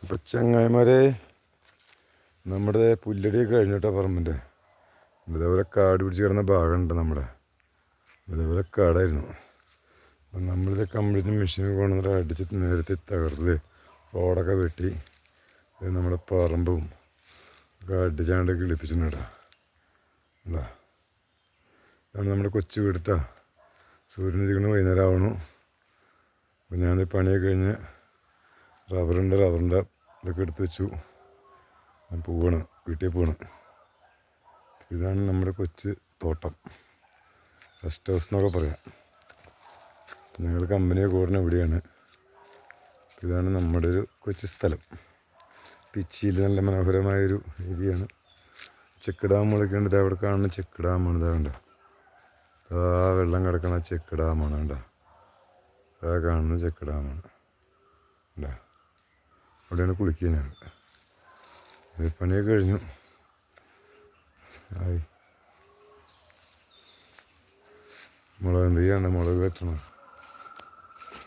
അപ്പോൾ ചങ്ങായിമാരെ, നമ്മുടെ പുല്ലടിയൊക്കെ കഴിഞ്ഞിട്ടാ പറമ്പിൻ്റെ ഇതേപോലെ കാട് പിടിച്ച് കിടന്ന ഭാഗമുണ്ട്. നമ്മുടെ ഇതേപോലെ കാടായിരുന്നു. അപ്പം നമ്മളിത് കംപ്ലീറ്റ് മെഷീൻ കൊണ്ടുവന്നിട്ട് അടിച്ച് നേരത്തെ തകർത്ത് റോഡൊക്കെ വെട്ടി നമ്മുടെ പറമ്പും ഒക്കെ അടിച്ചാണ്ട് കിളിപ്പിച്ചിട്ടുണ്ടാ. അല്ല, അതാണ് നമ്മുടെ കൊച്ചു വീടിട്ടാ. സൂര്യൻ ഉദിക്കണ വൈകുന്നേരം ആവണു. അപ്പം ഞാൻ പണിയൊക്കെ കഴിഞ്ഞ് റബ്ബറിൻ്റെ ഇതൊക്കെ എടുത്ത് വെച്ചു. ഞാൻ പോവാണ്, വീട്ടിൽ പോവാണ്. ഇതാണ് നമ്മുടെ കൊച്ചു തോട്ടം, റെസ്റ്റ് ഹൗസ് എന്നൊക്കെ പറയാം. ഞങ്ങൾ കമ്പനിയൊക്കെ ഓടുന്ന ഇവിടെയാണ്. ഇതാണ് നമ്മുടെ ഒരു കൊച്ചു സ്ഥലം. പിച്ചിയിൽ നല്ല മനോഹരമായൊരു ഏരിയയാണ്. ചെക്ക് ഡാമുകളൊക്കെ ഉണ്ട്. അവിടെ കാണുന്ന ചെക്ക് ഡാമാണ്. ഇതാകണ്ട വെള്ളം കിടക്കണ ചെക്ക് ഡാമാണ്. കണ്ട കാണുന്ന ചെക്ക് ഡാമാണ്. ഉണ്ടാ അവിടെയാണ് കുളിക്കുക. ഞാൻ പണിയൊക്കെ കഴിഞ്ഞു. ആയി മുളക് എന്ത് ചെയ്യണ്ട, മുളക് വെട്ടണം.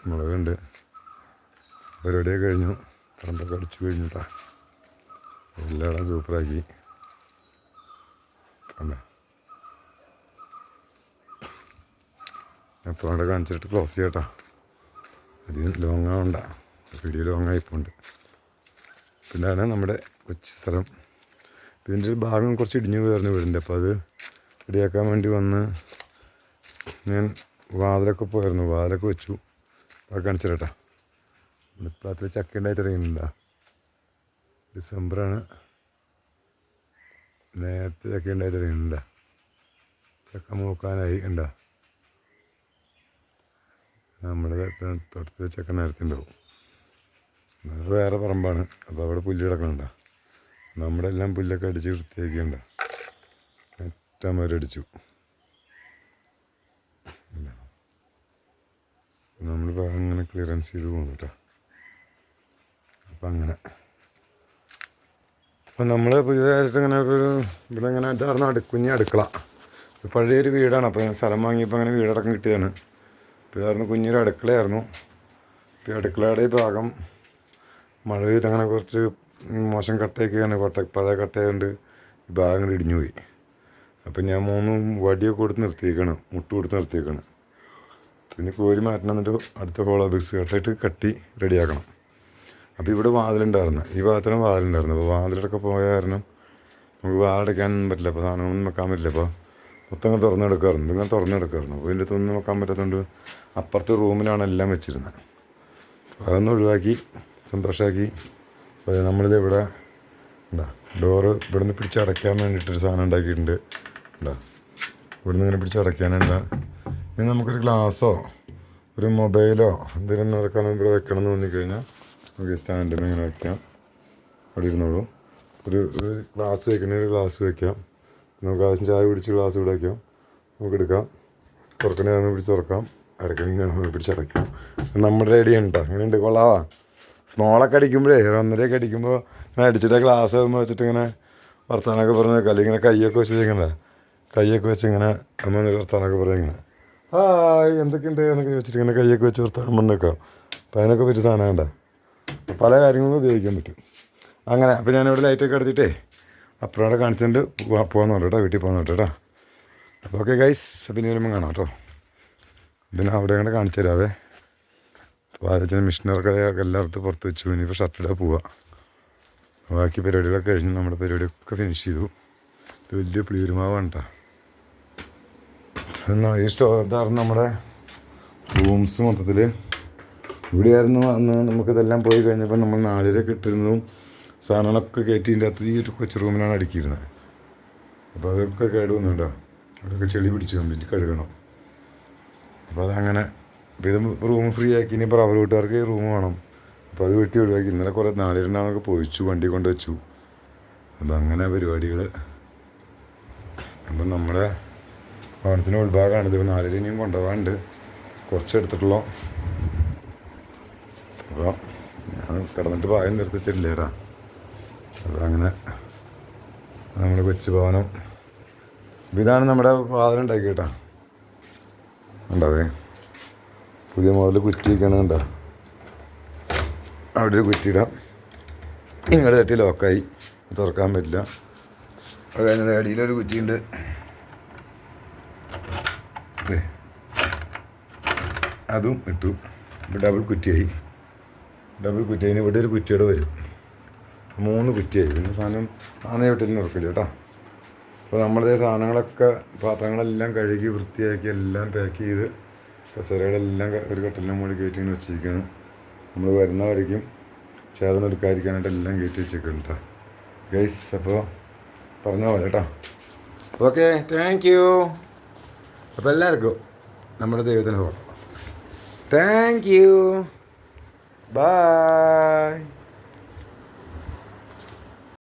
മുളകുണ്ട്. പരിപാടിയൊക്കെ കഴിഞ്ഞു. പറമ്പൊക്കെ അടിച്ചു കഴിഞ്ഞിട്ടാ. എല്ലായിടം സൂപ്പറാക്കി. കണ്ട അപ്പോൾ അവിടെ കാണിച്ചിട്ട് ക്ലോസ് ചെയ്യട്ടാ. അധികം ലോങ്ങാവണ്ട, വീഡിയോ ലോങ്ങായിപ്പോണ്ട്. പിന്നെയാണ് നമ്മുടെ കൊച്ചു സ്ഥലം. ഇതിൻ്റെ ഒരു ഭാഗം കുറച്ച് ഇടിഞ്ഞു പോയിരുന്നു വീടിൻ്റെ. അപ്പോൾ അത് റെഡിയാക്കാൻ വേണ്ടി വന്ന് ഞാൻ വാതിലൊക്കെ പോയിരുന്നു. വാതിലൊക്കെ വെച്ചു. അത് കാണിച്ചു തരട്ടാ. ഇപ്പോഴത്തെ ചക്ക ഉണ്ടായി തുടങ്ങിയിട്ടുണ്ടാ. ഡിസംബറാണ്. നേരത്തെ ചക്ക ഉണ്ടായി തുടങ്ങിയിട്ടുണ്ടാ. ചക്ക മൂക്കാനായി ഉണ്ടാ. നമ്മുടെ തൊട്ടത്ത് ചക്ക നേരത്തെ ഉണ്ടാവും. അത് വേറെ പറമ്പാണ്. അപ്പോൾ അവിടെ പുല്ല് കിടക്കണുണ്ട. നമ്മുടെ എല്ലാം പുല്ലൊക്കെ അടിച്ച് വൃത്തിയാക്കിയുണ്ട. ഏറ്റവും അടിച്ചു. നമ്മളിപ്പോൾ അങ്ങനെ ക്ലിയറൻസ് ചെയ്ത് പോകുന്നു കേട്ടോ. അപ്പം അങ്ങനെ അപ്പം നമ്മൾ പുതിയതായിട്ട് ഇങ്ങനെ ഒരു ഇവിടെ ഇങ്ങനെ ഇതായിരുന്നു കുഞ്ഞി അടുക്കള. പഴയൊരു വീടാണ്. അപ്പോൾ ഞാൻ സ്ഥലം വാങ്ങിയപ്പോൾ അങ്ങനെ വീടടക്കം കിട്ടിയതാണ്. അപ്പോൾ ഇതായിരുന്നു കുഞ്ഞൊരു അടുക്കളയായിരുന്നു. ഇപ്പോൾ അടുക്കളയുടെ ഈ ഭാഗം മഴ പെയ്ത് അങ്ങനെ കുറച്ച് മോശം കട്ടയൊക്കെയാണ്. പഴയ കട്ടയായതുകൊണ്ട് ഈ ഭാഗങ്ങൾ ഇടിഞ്ഞു പോയി. അപ്പം ഞാൻ 3 വടിയൊക്കെ കൊടുത്ത് നിർത്തിയേക്കാണ്, മുട്ട് കൊടുത്ത് നിർത്തിയേക്കാണ്. പിന്നെ കോരി മാറ്റണം. എന്നിട്ട് അടുത്ത ഹോളോ ബ്രിക്സ് കട്ടായിട്ട് കട്ടി റെഡിയാക്കണം. അപ്പോൾ ഇവിടെ വാതിലുണ്ടായിരുന്നു. ഈ ഭാഗത്തിനും വാതിലുണ്ടായിരുന്നു. അപ്പോൾ വാതിലൊക്കെ പോയ കാരണം നമുക്ക് വാതിലടയ്ക്കാനൊന്നും പറ്റില്ല. അപ്പോൾ സാധനങ്ങളൊന്നും വെക്കാൻ പറ്റില്ല. അപ്പോൾ മൊത്തം അങ്ങനെ തുറന്നെടുക്കാറുണ്ട്. ഇങ്ങനെ തുറന്നെടുക്കാറുണ്ട്. അപ്പോൾ ഇതിൻ്റെ അകത്തൊന്നും വെക്കാൻ പറ്റാത്തതുകൊണ്ട് അപ്പുറത്തെ റൂമിലാണ് എല്ലാം വെച്ചിരുന്നത്. അപ്പോൾ അതൊന്ന് ഒഴിവാക്കി സന്തോഷമാക്കി. അപ്പോൾ നമ്മളിത് ഇവിടെ എന്താ ഡോറ് ഇവിടെ നിന്ന് പിടിച്ചടയ്ക്കാൻ വേണ്ടിയിട്ടൊരു സാധനം ഉണ്ടാക്കിയിട്ടുണ്ട്. എന്താ ഇവിടെ നിന്ന് ഇങ്ങനെ പിടിച്ചടയ്ക്കാനുണ്ട്. ഇനി നമുക്കൊരു ഗ്ലാസ്സോ ഒരു മൊബൈലോ എന്തെങ്കിലും നടക്കണം ഇവിടെ വെക്കണം എന്ന് തോന്നിക്കഴിഞ്ഞാൽ നമുക്ക് സ്റ്റാൻഡിൽ നിന്ന് ഇങ്ങനെ വയ്ക്കാം. അവിടെ ഇരുന്നോളൂ. ഒരു ഗ്ലാസ് വയ്ക്കണമെങ്കിൽ ഒരു ഗ്ലാസ് വയ്ക്കാം. നമുക്ക് ആവശ്യം ചായ പിടിച്ച് ഗ്ലാസ് ഇവിടെ വയ്ക്കാം. നമുക്ക് എടുക്കാം. തുറക്കണേ പിടിച്ച് തുറക്കാം. അടയ്ക്കണമെങ്കിൽ പിടിച്ചടയ്ക്കാം. നമ്മുടെ ഐഡിയ ഉണ്ട്. അങ്ങനെയുണ്ട്. കൊള്ളാവാ. സ്മോളൊക്കെ അടിക്കുമ്പോഴേ 1.5 അടിക്കുമ്പോൾ ഇങ്ങനെ അടിച്ചിട്ട് ഗ്ലാസ് വെച്ചിട്ട് ഇങ്ങനെ വർത്താനൊക്കെ പറഞ്ഞ് അല്ലെങ്കിൽ ഇങ്ങനെ കൈയൊക്കെ വെച്ചിട്ട് ഇങ്ങനെ കൈയൊക്കെ വെച്ച് ഇങ്ങനെ നമ്മൾ വർത്താനൊക്കെ പറഞ്ഞ് ഇങ്ങനെ എന്തൊക്കെയുണ്ട് എന്നൊക്കെ ചോദിച്ചിട്ട് ഇങ്ങനെ കൈയൊക്കെ വെച്ച് വർത്താനം പറഞ്ഞേക്കാം. അപ്പം അതിനൊക്കെ പറ്റിയ സാധനം വേണ്ട. പല കാര്യങ്ങളും ഉപയോഗിക്കാൻ പറ്റും. അങ്ങനെ അപ്പോൾ ഞാനിവിടെ ലൈറ്റൊക്കെ എടുത്തിട്ടേ അപ്പുറം അവിടെ കാണിച്ചിട്ട് പോകുന്നുണ്ട് കേട്ടോ. വീട്ടിൽ പോകുന്നുണ്ട് കേട്ടോ. അപ്പോൾ ഓക്കെ ഗൈസ്, പിന്നെ വരുമ്പോൾ കാണാം കേട്ടോ. പിന്നെ അവിടെ അങ്ങനെ കാണിച്ചു തരാവേ. വാരത്തിന് മിഷനറൊക്കെ എല്ലായിടത്തും പുറത്ത് വെച്ചു. ഇനിയിപ്പോൾ ഷർട്ടിടാൻ പോവുക. ബാക്കി പരിപാടികളൊക്കെ കഴിഞ്ഞ് നമ്മുടെ പരിപാടിയൊക്കെ ഫിനിഷ് ചെയ്തു. ഇത് വലിയ പുളിയുരുമാവാണ് കേട്ടോ. എന്നാൽ ഈ ഇതായിരുന്നു നമ്മുടെ റൂംസ്. മൊത്തത്തിൽ ഇവിടെയായിരുന്നു അന്ന് നമുക്കിതെല്ലാം പോയി കഴിഞ്ഞപ്പോൾ നമ്മൾ 4 ഇട്ടിരുന്നതും സാധനങ്ങളൊക്കെ കയറ്റിൻ്റെ അകത്ത് ഈ ഒരു കൊച്ചു റൂമിലാണ് അടുക്കിയിരുന്നത്. അപ്പോൾ അതൊക്കെ കേടുവന്നുണ്ടോ. അതൊക്കെ ചെളി പിടിച്ച് കംപ്ലീറ്റ് കഴുകണം. അപ്പോൾ അതങ്ങനെ അപ്പോൾ ഇത് റൂം ഫ്രീ ആക്കി. ഇനിയിപ്പോൾ റബ്ബർ വീട്ടുകാർക്ക് ഈ റൂം വേണം. അപ്പോൾ അത് വെട്ടി ഒഴിവാക്കി. ഇന്നലെ കുറേ 4 പോയിച്ചു, വണ്ടി കൊണ്ട് വെച്ചു. അപ്പോൾ അങ്ങനെ പരിപാടികൾ. അപ്പം നമ്മുടെ ഭവനത്തിന് ഉൾഭാഗമാണ്. ഇതിപ്പോൾ 4 ഇനിയും കൊണ്ടുപോകാനുണ്ട്. കുറച്ചെടുത്തിട്ടുള്ളൂ. അപ്പോൾ ഞാൻ കിടന്നിട്ട് പായം നിർത്തിച്ചിട്ടില്ലേടാ. അപ്പോൾ അങ്ങനെ നമ്മുടെ കൊച്ചു ഭവനം. ഇതാണ് നമ്മുടെ വാതിലുണ്ടാക്കി കേട്ടോ. ഉണ്ടാവേ പുതിയ മോഡൽ കുറ്റിയൊക്കെയാണ്. കണ്ടോ, അവിടെ ഒരു കുറ്റിയിടാം. ഇങ്ങോട്ട് തട്ടി ലോക്കായി, തുറക്കാൻ പറ്റില്ല. അത് കഴിഞ്ഞത് അടിയിലൊരു കുറ്റിയുണ്ട്, അതും ഇട്ടു. ഇപ്പോൾ ഡബിൾ കുറ്റിയായി. ഇവിടെ ഒരു കുറ്റിയോടെ വരും, 3 കുറ്റിയായി. പിന്നെ സാധനം വീട്ടിൽ ഉറക്കില്ല കേട്ടോ. അപ്പോൾ നമ്മളിതേ സാധനങ്ങളൊക്കെ പാത്രങ്ങളെല്ലാം കഴുകി വൃത്തിയാക്കി എല്ലാം പാക്ക് ചെയ്ത് കസേരകളെല്ലാം ഒരു കട്ടിലിൻ്റെ മുകളിൽ കയറ്റി ഇങ്ങനെ വെച്ചിരിക്കുകയാണ്. നമ്മൾ വരുന്നവരേക്കും ചേർന്നെടുക്കാതിരിക്കാനായിട്ട് എല്ലാം കയറ്റി വെച്ചിരിക്കുന്നു കേട്ടോ ഗൈസ്. അപ്പോൾ പറഞ്ഞ പോലെ കേട്ടോ. Okay, thank you. അപ്പോൾ എല്ലാവർക്കും നമ്മുടെ ദൈവത്തിന് പോകാം. Thank you, by.